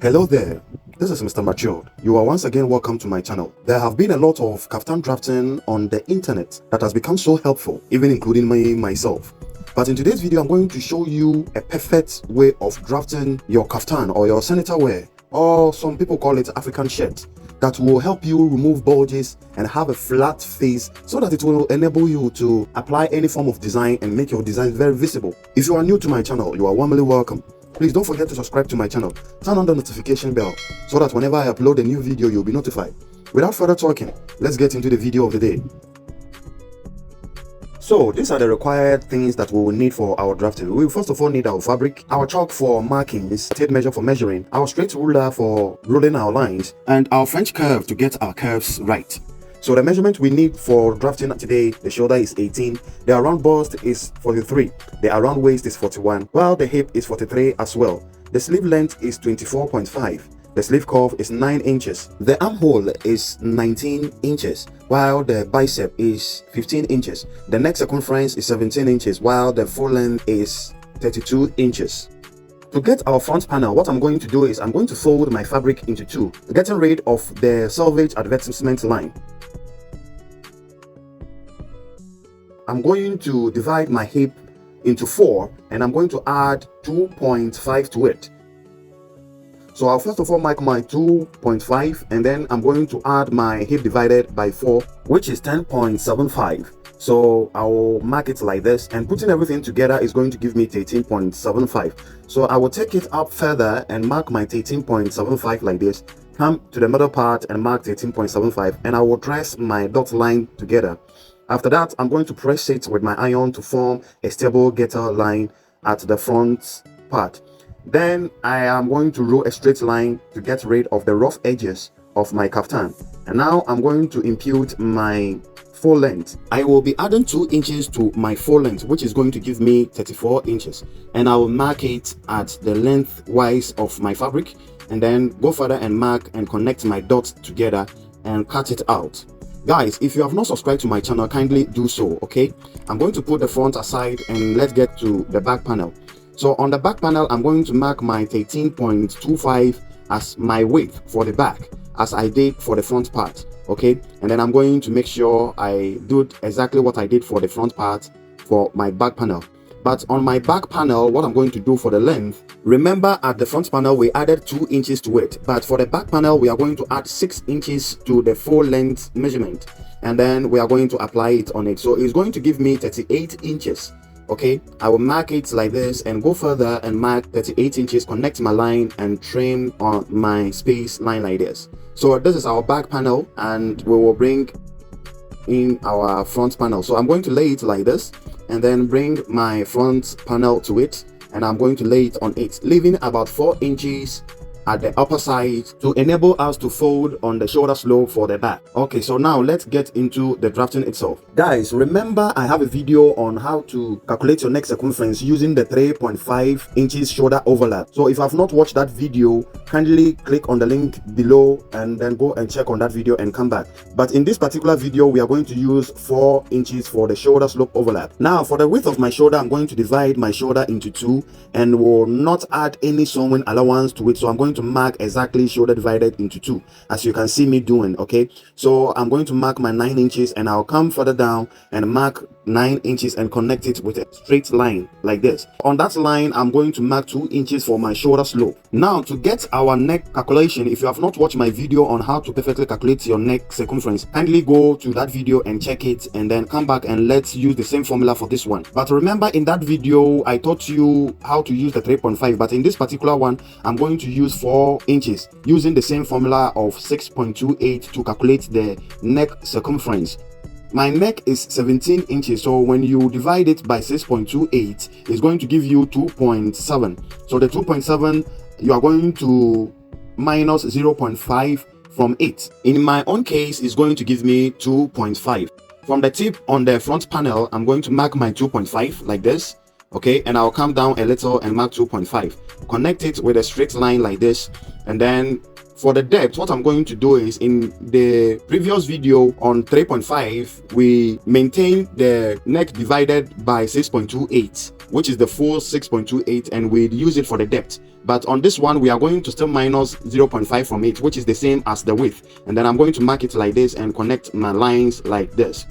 Hello there, this is Mr. Matured. You are once again welcome to my channel. There have been a lot of kaftan drafting on the internet that has become so helpful, even including myself. But in today's video, I'm going to show you a perfect way of drafting your kaftan or your senator wear, or some people call it African shirt, that will help you remove bulges and have a flat face so that it will enable you to apply any form of design and make your design very visible. If you are new to my channel, you are warmly welcome. Please don't forget to subscribe to my channel. Turn on the notification bell so that whenever I upload a new video, you'll be notified. Without further talking, let's get into the video of the day. So these are the required things that we will need for our drafting. We will first of all need our fabric, our chalk for markings, tape measure for measuring, our straight ruler for ruling our lines, and our French curve to get our curves right. So the measurement we need for drafting today, the shoulder is 18, the around bust is 43, the around waist is 41, while the hip is 43 as well. The sleeve length is 24.5. The sleeve curve is 9 inches. The armhole is 19 inches, while the bicep is 15 inches. The neck circumference is 17 inches, while the full length is 32 inches. To get our front panel, what I'm going to do is I'm going to fold my fabric into two, getting rid of the selvage advertisement line. I'm going to divide my hip into 4 and I'm going to add 2.5 to it. So I'll first of all mark my 2.5 and then I'm going to add my hip divided by 4, which is 10.75. So I'll mark it like this, and putting everything together is going to give me 13.75. So I will take it up further and mark my 13.75 like this, come to the middle part and mark 13.75, and I will trace my dot line together. After that, I'm going to press it with my iron to form a stable getter line at the front part. Then I am going to roll a straight line to get rid of the rough edges of my kaftan. And now I'm going to impute my full length. I will be adding 2 inches to my full length, which is going to give me 34 inches. And I will mark it at the lengthwise of my fabric, and then go further and mark and connect my dots together and cut it out. Guys, if you have not subscribed to my channel, kindly do so, okay? I'm going to put the front aside and let's get to the back panel. So on the back panel, I'm going to mark my 13.25 as my width for the back, as I did for the front part, okay? And then I'm going to make sure I do exactly what I did for the front part for my back panel. But on my back panel, what I'm going to do for the length, remember at the front panel we added 2 inches to it, but for the back panel we are going to add 6 inches to the full length measurement, and then we are going to apply it on it. So it's going to give me 38 inches. Okay, I will mark it like this and go further and mark 38 inches, connect my line and trim on my space line like this. So this is our back panel, and we will bring in our front panel. So I'm going to lay it like this and then bring my front panel to it, and I'm going to lay it on it, leaving about 4 inches at the upper side to enable us to fold on the shoulder slope for the back. Okay, so now let's get into the drafting itself. Guys, remember I have a video on how to calculate your neck circumference using the 3.5 inches shoulder overlap. So if I've not watched that video, kindly click on the link below and then go and check on that video and come back. But in this particular video, we are going to use 4 inches for the shoulder slope overlap. Now for the width of my shoulder, I'm going to divide my shoulder into 2 and will not add any sewing allowance to it. So I'm going to mark exactly shoulder divided into 2, as you can see me doing. Okay, so I'm going to mark my 9 inches and I'll come further down and mark 9 inches and connect it with a straight line like this. On that line, I'm going to mark 2 inches for my shoulder slope. Now to get our neck calculation, if you have not watched my video on how to perfectly calculate your neck circumference, kindly go to that video and check it, and then come back and let's use the same formula for this one. But remember, in that video I taught you how to use the 3.5, but in this particular one I'm going to use 4 inches using the same formula of 6.28 to calculate the neck circumference. My neck is 17 inches, so when you divide it by 6.28, it's going to give you 2.7. So the 2.7, you are going to minus 0.5 from it. In my own case, it's going to give me 2.5. From the tip on the front panel, I'm going to mark my 2.5 like this, okay, and I'll come down a little and mark 2.5. Connect it with a straight line like this, and then for the depth, what I'm going to do is, in the previous video on 3.5, we maintained the neck divided by 6.28, which is the full 6.28, and we use it for the depth. but on this one we are going to still minus 0.5 from it, which is the same as the width, and then I'm going to mark it like this and connect my lines like this.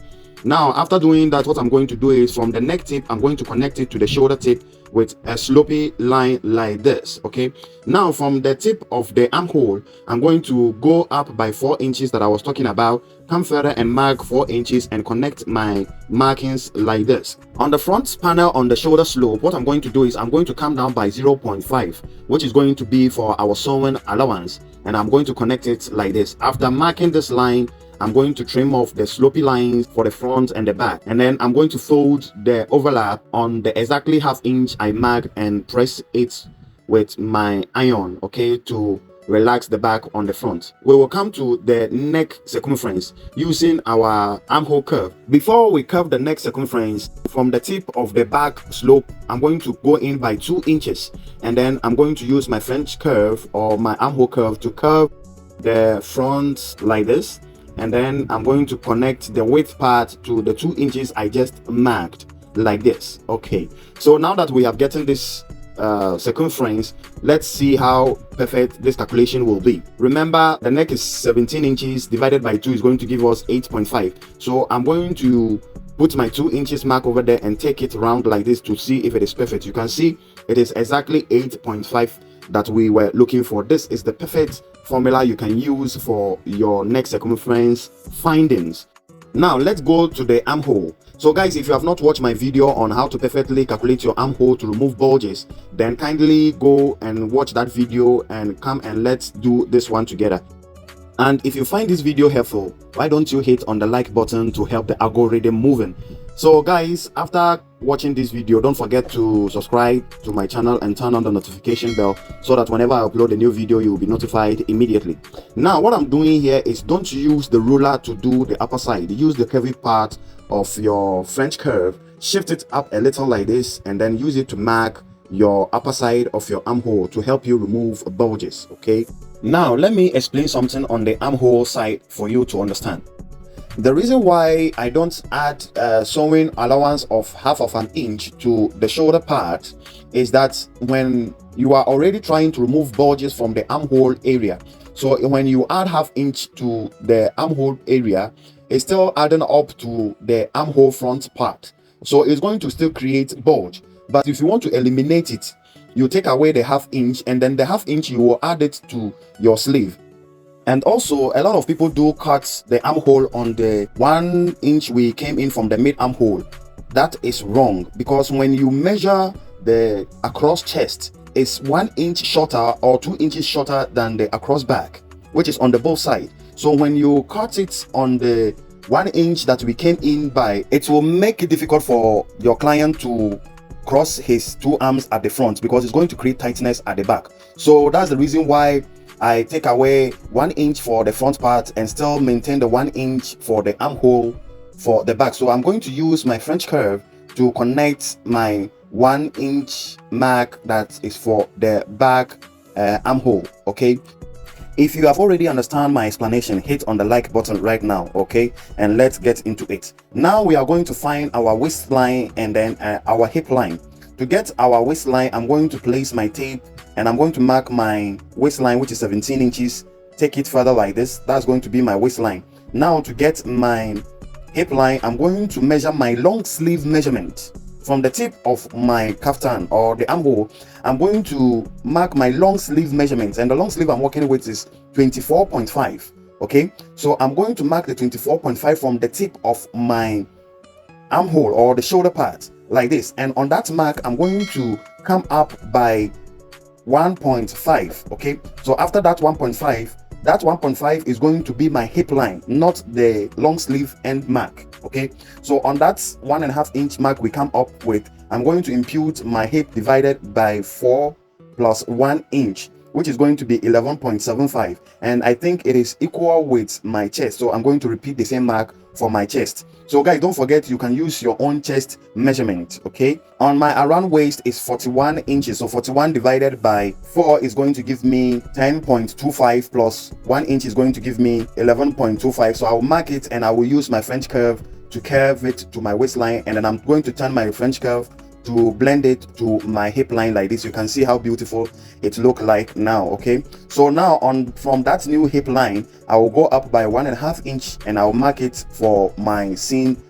Now after doing that, what I'm going to do is from the neck tip I'm going to connect it to the shoulder tip with a slopy line like this. Okay, now from the tip of the armhole I'm going to go up by 4 inches that I was talking about, come further and mark 4 inches and connect my markings like this. On the front panel on the shoulder slope, what I'm going to do is I'm going to come down by 0.5, which is going to be for our sewing allowance, and I'm going to connect it like this. After marking this line, I'm going to trim off the slopy lines for the front and the back, and then I'm going to fold the overlap on the exactly ½ inch I marked and press it with my iron, okay, to relax the back on the front. We will come to the neck circumference using our armhole curve. Before we curve the neck circumference, from the tip of the back slope I'm going to go in by 2 inches, and then I'm going to use my French curve or my armhole curve to curve the front like this, and then I'm going to connect the width part to the 2 inches I just marked like this. Okay, so now that we have gotten this circumference, let's see how perfect this calculation will be. Remember, the neck is 17 inches divided by 2 is going to give us 8.5. so I'm going to put my 2 inches mark over there and take it around like this to see if it is perfect. You can see it is exactly 8.5 that we were looking for. This is the perfect formula you can use for your neck circumference findings. Now let's go to the armhole. So guys, if you have not watched my video on how to perfectly calculate your armhole to remove bulges, then kindly go and watch that video and come and let's do this one together. And if you find this video helpful, why don't you hit on the like button to help the algorithm moving. So guys, after watching this video, don't forget to subscribe to my channel and turn on the notification bell so that whenever I upload a new video you will be notified immediately. Now what I'm doing here is, don't use the ruler to do the upper side. Use the curvy part of your French curve, shift it up a little like this, and then use it to mark your upper side of your armhole to help you remove bulges. Okay, now let me explain something on the armhole side for you to understand. The reason why I don't add sewing allowance of ½ an inch to the shoulder part is that when you are already trying to remove bulges from the armhole area, so when you add ½ inch to the armhole area, it's still adding up to the armhole front part, so it's going to still create bulge. But if you want to eliminate it, you take away the ½ inch, and then the ½ inch you will add it to your sleeve. And also, a lot of people do cut the armhole on the 1 inch we came in from the mid armhole. That is wrong, because when you measure the across chest, it's 1 inch shorter or 2 inches shorter than the across back, which is on the both side. So when you cut it on the 1 inch that we came in by, it will make it difficult for your client to cross his 2 arms at the front, because it's going to create tightness at the back. So that's the reason why I take away 1 inch for the front part and still maintain the 1 inch for the armhole for the back. So I'm going to use my French curve to connect my 1 inch mark that is for the back armhole. Okay, if you have already understand my explanation, hit on the like button right now. Okay, and let's get into it. Now we are going to find our waistline and then our hip line. To get our waistline, I'm going to place my tape and I'm going to mark my waistline, which is 17 inches. Take it further like this. That's going to be my waistline. Now to get my hip line, I'm going to measure my long sleeve measurement from the tip of my kaftan or the armhole. I'm going to mark my long sleeve measurements, and the long sleeve I'm working with is 24.5. Okay, so I'm going to mark the 24.5 from the tip of my armhole or the shoulder part like this, and on that mark I'm going to come up by 1.5. okay, so after that 1.5 is going to be my hip line, not the long sleeve end mark. Okay, so on that 1.5 inch mark we come up with, I'm going to impute my hip divided by 4 plus 1 inch, which is going to be 11.75, and I think it is equal with my chest, so I'm going to repeat the same mark for my chest. So guys, don't forget you can use your own chest measurement. Okay, on my around waist is 41 inches, so 41 divided by 4 is going to give me 10.25 plus 1 inch is going to give me 11.25. so I'll mark it and I will use my French curve to curve it to my waistline, and then I'm going to turn my French curve to blend it to my hip line like this. You can see how beautiful it look like now. Okay, so now from that new hip line, I will go up by 1.5 inch and I'll mark it for my seam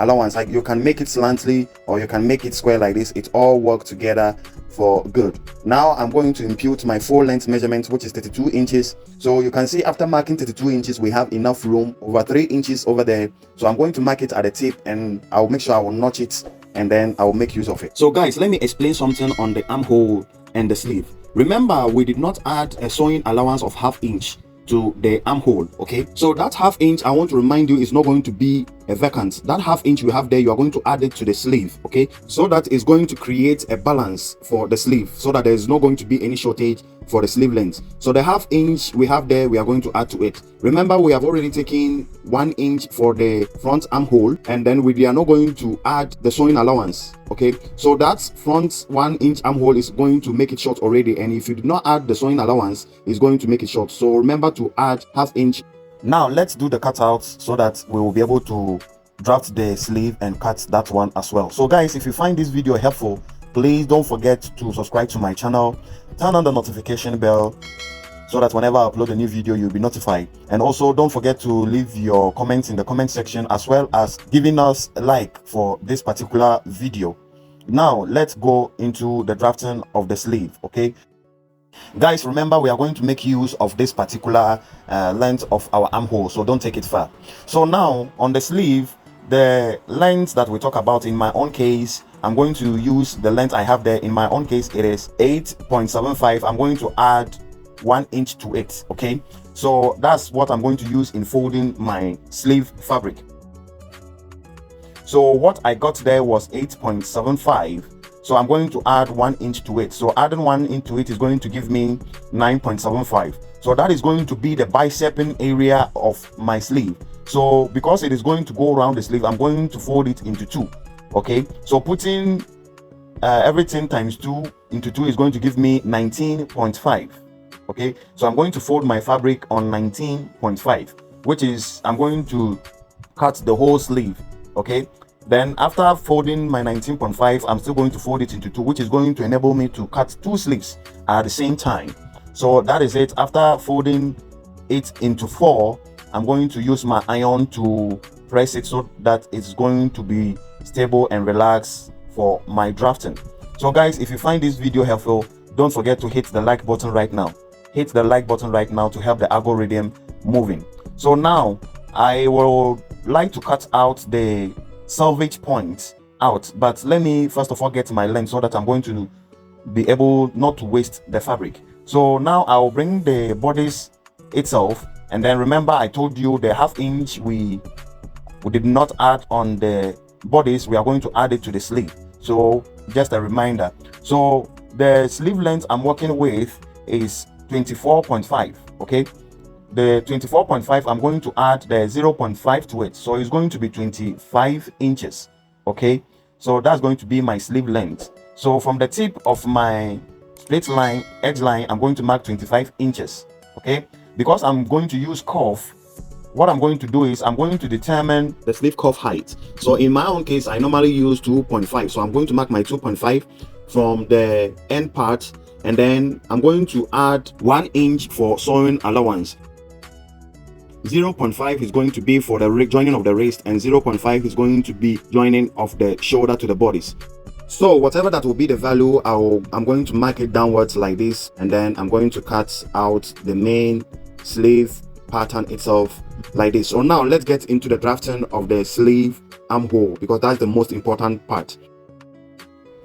allowance. Like, you can make it slantly or you can make it square like this. It all work together for good. Now I'm going to impute my full length measurement, which is 32 inches. So you can see after marking 32 inches, we have enough room, over 3 inches over there. So I'm going to mark it at the tip and I'll make sure I will notch it and then I will make use of it. So guys, let me explain something on the armhole and the sleeve. Remember, we did not add a sewing allowance of 1/2 inch to the armhole. Okay, so that 1/2 inch, I want to remind you, is not going to be a vacant. That 1/2 inch you have there, you are going to add it to the sleeve. Okay, so that is going to create a balance for the sleeve, so that there is not going to be any shortage for the sleeve length. So the 1/2 inch we have there, we are going to add to it. Remember, we have already taken 1 inch for the front armhole, and then we are not going to add the sewing allowance. Okay, so that front 1 inch armhole is going to make it short already, and if you do not add the sewing allowance, it's going to make it short. So remember to add 1/2 inch. Now let's do the cutouts so that we will be able to draft the sleeve and cut that one as well. So guys, if you find this video helpful, please don't forget to subscribe to my channel, turn on the notification bell so that whenever I upload a new video, you'll be notified. And also don't forget to leave your comments in the comment section, as well as giving us a like for this particular video. Now let's go into the drafting of the sleeve. Okay guys, remember, we are going to make use of this particular length of our armhole, so don't take it far. So now on the sleeve, the length that we talk about, in my own case, I'm going to use the length I have there. In my own case, it is 8.75. I'm going to add 1 inch to it. Okay, so that's what I'm going to use in folding my sleeve fabric. So what I got there was 8.75. So I'm going to add 1 inch to it. So adding 1 inch to it is going to give me 9.75. So that is going to be the biceping area of my sleeve. So because it is going to go around the sleeve, I'm going to fold it into 2. Okay, so putting everything times 2 into 2 is going to give me 19.5. Okay, so I'm going to fold my fabric on 19.5, which is, I'm going to cut the whole sleeve. Okay, then after folding my 19.5, I'm still going to fold it into 2, which is going to enable me to cut 2 sleeves at the same time. So that is it. After folding it into 4, I'm going to use my iron to press it so that it's going to be stable and relaxed for my drafting. So guys, if you find this video helpful, don't forget to hit the like button right now. Hit the like button right now to help the algorithm moving. So now I will like to cut out the selvage point out, but let me first of all get my length so that I'm going to be able not to waste the fabric. So now I'll bring the bodice itself, and then remember I told you the 1/2 inch we did not add on the bodice, we are going to add it to the sleeve. So just a reminder. So the sleeve length I'm working with is 24.5. okay, the 24.5, I'm going to add the 0.5 to it, so it's going to be 25 inches. Okay, so that's going to be my sleeve length. So from the tip of my split line, edge line, I'm going to mark 25 inches. Okay, because I'm going to use cuff, what I'm going to do is I'm going to determine the sleeve cuff height. So in my own case, I normally use 2.5, so I'm going to mark my 2.5 from the end part, and then I'm going to add 1 inch for sewing allowance. 0.5 is going to be for the joining of the wrist, and 0.5 is going to be joining of the shoulder to the bodice. So whatever that will be the value, I'm going to mark it downwards like this, and then I'm going to cut out the main sleeve pattern itself like this. So now let's get into the drafting of the sleeve armhole, because that's the most important part.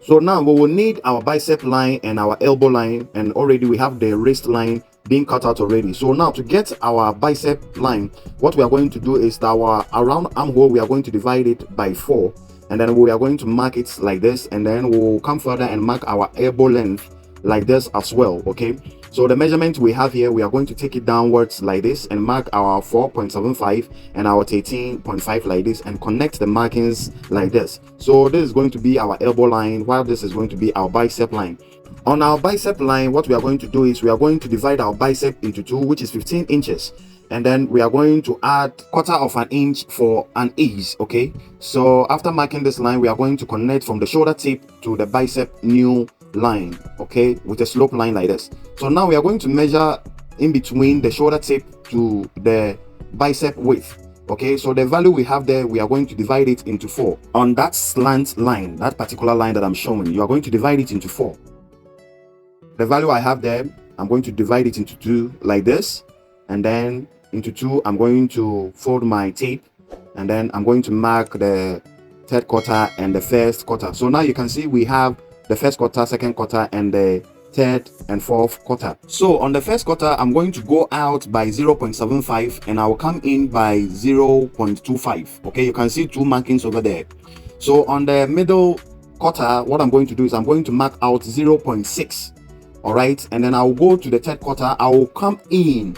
So now we will need our bicep line and our elbow line, and already we have the wrist line being cut out already. So now to get our bicep line, what we are going to do is our around armhole, we are going to divide it by 4, and then we are going to mark it like this, and then we'll come further and mark our elbow length like this as well. Okay, so the measurement we have here, we are going to take it downwards like this and mark our 4.75 and our 13.5 like this, and connect the markings like this. So this is going to be our elbow line, while this is going to be our bicep line. On our bicep line, what we are going to do is we are going to divide our bicep into 2, which is 15 inches, and then we are going to add 1/4 of an inch for an ease. Okay, so after marking this line, we are going to connect from the shoulder tip to the bicep new line, okay, with a slope line like this. So now we are going to measure in between the shoulder tip to the bicep width. Okay, so the value we have there, we are going to divide it into 4. On that slant line, that particular line that I'm showing, you are going to divide it into 4. The value I have there, I'm going to divide it into 2 like this, and then into 2 I'm going to fold my tape, and then I'm going to mark the 3rd quarter and the 1st quarter. So now you can see we have the 1st quarter, 2nd quarter, and the 3rd and 4th quarter. So on the 1st quarter, I'm going to go out by 0.75 and I'll come in by 0.25. Okay, you can see 2 markings over there. So on the middle quarter, what I'm going to do is I'm going to mark out 0.6. all right, and then I'll go to the 3rd quarter. I will come in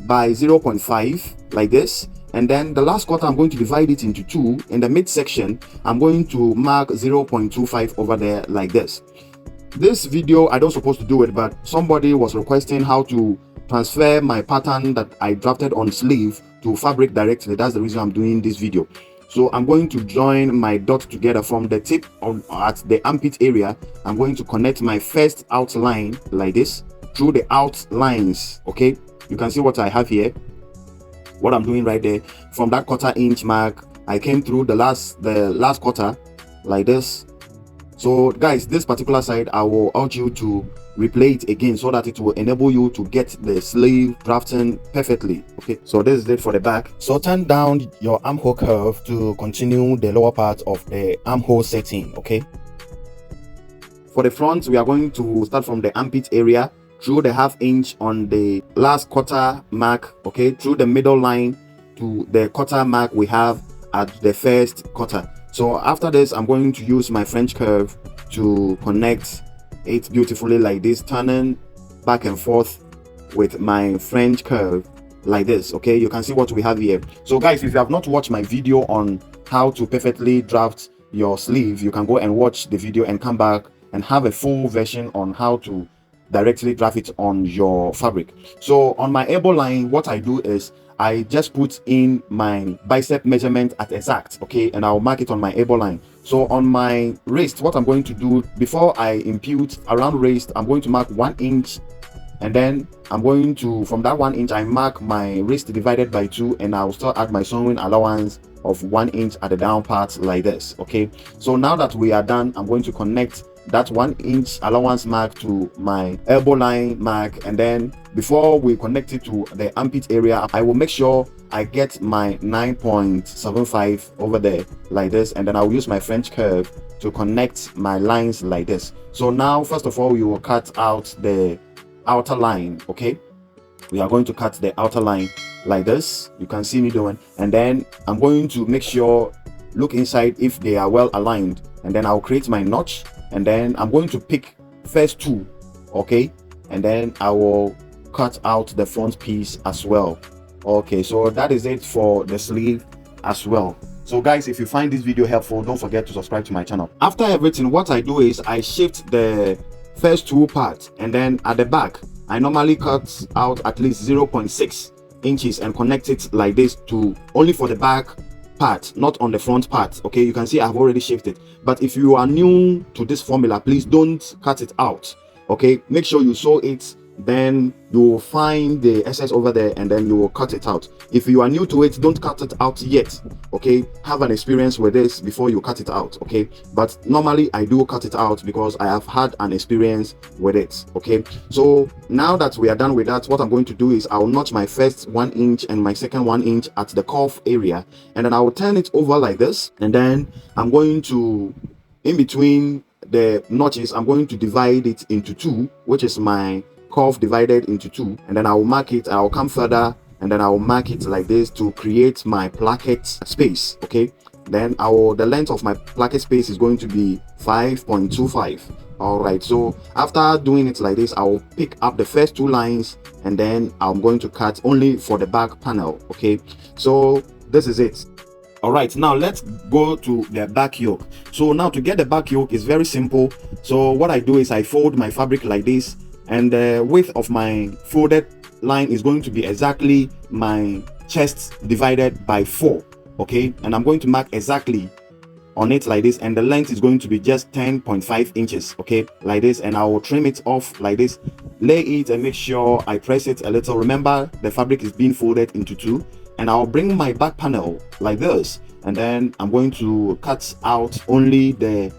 by 0.5 like this, and then the last quarter I'm going to divide it into 2. In the midsection, I'm going to mark 0.25 over there like this. This video, I don't supposed to do it, but somebody was requesting how to transfer my pattern that I drafted on sleeve to fabric directly. That's the reason I'm doing this video. So I'm going to join my dot together from the tip at the armpit area. I'm going to connect my first outline like this through the outlines. Okay, you can see what I have here, what I'm doing right there. From that 1/4 inch mark, I came through the last quarter like this. So guys, this particular side, I will urge you to replay it again so that it will enable you to get the sleeve drafting perfectly. Okay, so this is it for the back. So turn down your armhole curve to continue the lower part of the armhole setting. Okay, for the front, we are going to start from the armpit area through the 1/2 inch on the last quarter mark, okay, through the middle line to the quarter mark we have at the 1st quarter. So after this, I'm going to use my French curve to connect it beautifully like this, turning back and forth with my French curve like this. Okay, you can see what we have here. So guys, if you have not watched my video on how to perfectly draft your sleeve, you can go and watch the video and come back and have a full version on how to directly draft it on your fabric. So on my elbow line, what I do is I just put in my bicep measurement at exact, okay, and I'll mark it on my elbow line. So on my wrist, what I'm going to do before I impute around wrist, I'm going to mark 1 inch, and then I'm going to, from that 1 inch, I mark my wrist divided by 2, and I'll still add my sewing allowance of 1 inch at the down part like this. Okay, so now that we are done, I'm going to connect that 1 inch allowance mark to my elbow line mark, and then before we connect it to the armpit area, I will make sure I get my 9.75 over there like this, and then I'll use my French curve to connect my lines like this. So now, first of all, we will cut out the outer line. Okay, we are going to cut the outer line like this, you can see me doing, and then I'm going to make sure, look inside if they are well aligned, and then I'll create my notch, and then I'm going to pick first 2, okay, and then I will cut out the front piece as well. Okay, so that is it for the sleeve as well. So guys, if you find this video helpful, don't forget to subscribe to my channel. After everything, what I do is I shift the first 2 parts, and then at the back I normally cut out at least 0.6 inches and connect it like this, to only for the back part, not on the front part. Okay, you can see I've already shifted, but if you are new to this formula, please don't cut it out. Okay, make sure you sew it, then you will find the excess over there, and then you will cut it out. If you are new to it, don't cut it out yet. Okay, have an experience with this before you cut it out. Okay, but normally I do cut it out because I have had an experience with it. Okay, so now that we are done with that, what I'm going to do is I'll notch my first 1 inch and my second 1 inch at the cuff area, and then I will turn it over like this, and then I'm going to, in between the notches, I'm going to divide it into 2, which is my curve divided into 2, and then I will mark it. I'll come further, and then I will mark it like this to create my placket space. Okay, then the length of my placket space is going to be 5.25. all right, so after doing it like this, I will pick up the first 2 lines, and then I'm going to cut only for the back panel. Okay, so this is it. All right, now let's go to the back yoke. So now to get the back yoke is very simple. So what I do is I fold my fabric like this, and the width of my folded line is going to be exactly my chest divided by 4. Okay, and I'm going to mark exactly on it like this, and the length is going to be just 10.5 inches. Okay, like this, and I will trim it off like this, lay it, and make sure I press it a little. Remember, the fabric is being folded into 2, and I'll bring my back panel like this, and then I'm going to cut out only the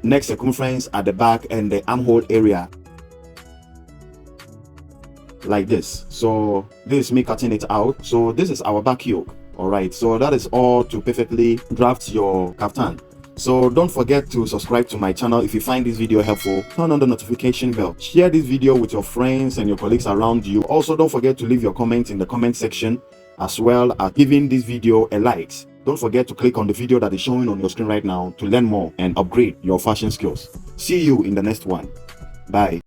neck circumference at the back and the armhole area like this. So this is me cutting it out. So this is our back yoke. All right, so that is all to perfectly draft your kaftan. So don't forget to subscribe to my channel if you find this video helpful. Turn on the notification bell. Share this video with your friends and your colleagues around you. Also, don't forget to leave your comments in the comment section, as well as giving this video a like. Don't forget to click on the video that is showing on your screen right now to learn more and upgrade your fashion skills. See you in the next one. Bye.